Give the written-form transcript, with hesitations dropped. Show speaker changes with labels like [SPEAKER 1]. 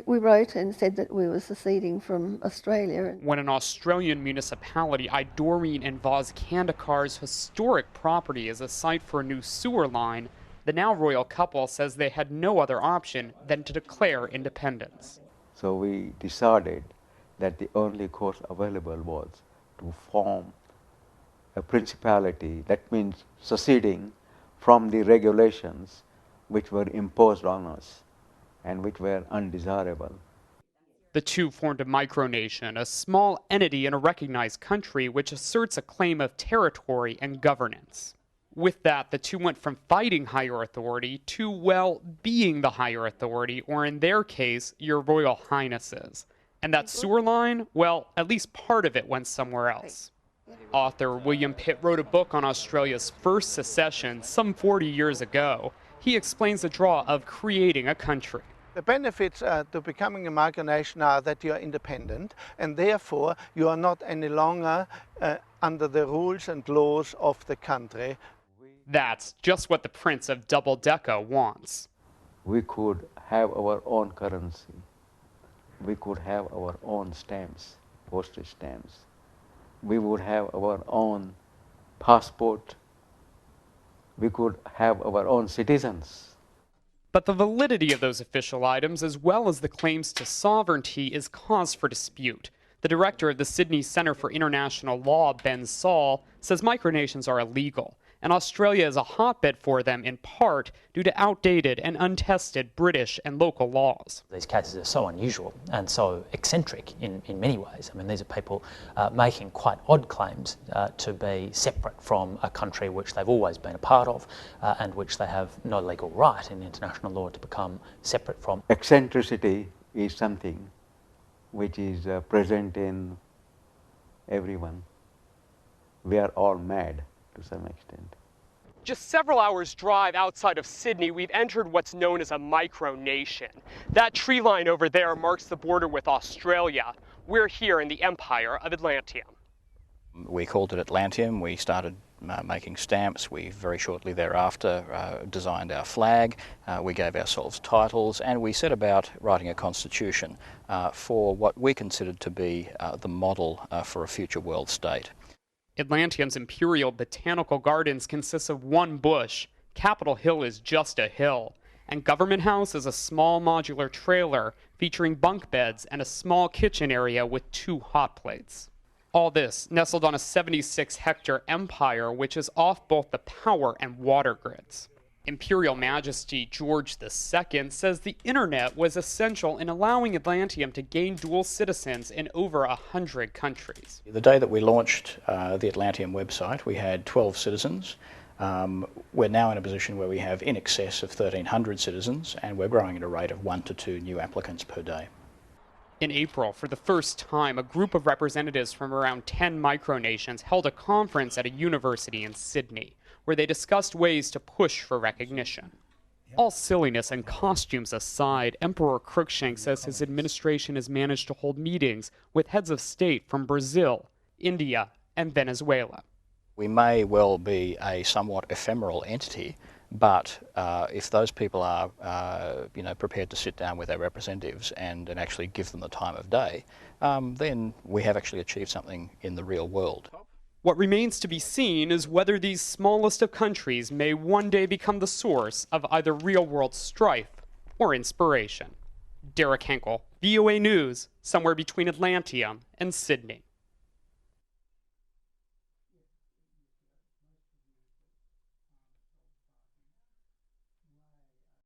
[SPEAKER 1] We wrote and said that we were seceding from Australia.
[SPEAKER 2] When an Australian municipality eyed Doreen and Vaz Kandakar's historic property as a site for a new sewer line, the now royal couple says they had no other option than to declare independence.
[SPEAKER 3] So we decided that the only course available was to form a principality. That means seceding from the regulations which were imposed on us and which were undesirable.
[SPEAKER 2] The two formed a micronation, a small entity in a recognized country which asserts a claim of territory and governance. With that, the two went from fighting higher authority to, well, being the higher authority, or in their case, your royal highnesses. And that sewer line, well, at least part of it went somewhere else. Author William Pitt wrote a book on Australia's first secession some 40 years ago. He explains the draw of creating a country.
[SPEAKER 4] The benefits to becoming a micronation are that you are independent, and therefore you are not any longer under the rules and laws of the country.
[SPEAKER 2] That's just what the Prince of Dubeldeka wants.
[SPEAKER 3] We could have our own currency. We could have our own stamps, postage stamps. We would have our own passport. We could have our own citizens.
[SPEAKER 2] But the validity of those official items, as well as the claims to sovereignty, is cause for dispute. The director of the Sydney Centre for International Law, Ben Saul, says micronations are illegal, and Australia is a hotbed for them in part due to outdated and untested British and local laws.
[SPEAKER 5] These cases are so unusual and so eccentric in many ways. I mean, these are people making quite odd claims to be separate from a country which they've always been a part of and which they have no legal right in international law to become separate from.
[SPEAKER 3] Eccentricity is something which is present in everyone. We are all mad to some extent.
[SPEAKER 2] Just several hours' drive outside of Sydney, we've entered what's known as a micronation. That tree line over there marks the border with Australia. We're here in the Empire of Atlantium.
[SPEAKER 6] We called it Atlantium. We started making stamps. We very shortly thereafter designed our flag. We gave ourselves titles, and we set about writing a constitution for what we considered to be the model for a future world state.
[SPEAKER 2] Atlantium's Imperial Botanical Gardens consists of one bush, Capitol Hill is just a hill, and Government House is a small modular trailer featuring bunk beds and a small kitchen area with 2 hot plates. All this nestled on a 76-hectare empire which is off both the power and water grids. Imperial Majesty George II says the internet was essential in allowing Atlantium to gain dual citizens in over 100 countries.
[SPEAKER 6] The day that we launched the Atlantium website, we had 12 citizens. We're now in a position where we have in excess of 1,300 citizens, and we're growing at a rate of 1 to 2 new applicants per day.
[SPEAKER 2] In April, for the first time, a group of representatives from around 10 micronations held a conference at a university in Sydney, where they discussed ways to push for recognition. All silliness and costumes aside, Emperor Cruikshank says his administration has managed to hold meetings with heads of state from Brazil, India, and Venezuela.
[SPEAKER 6] We may well be a somewhat ephemeral entity, but if those people are prepared to sit down with their representatives and actually give them the time of day, then we have actually achieved something in the real world.
[SPEAKER 2] What remains to be seen is whether these smallest of countries may one day become the source of either real-world strife or inspiration. Derek Henkle, VOA News, somewhere between Atlantium and Sydney.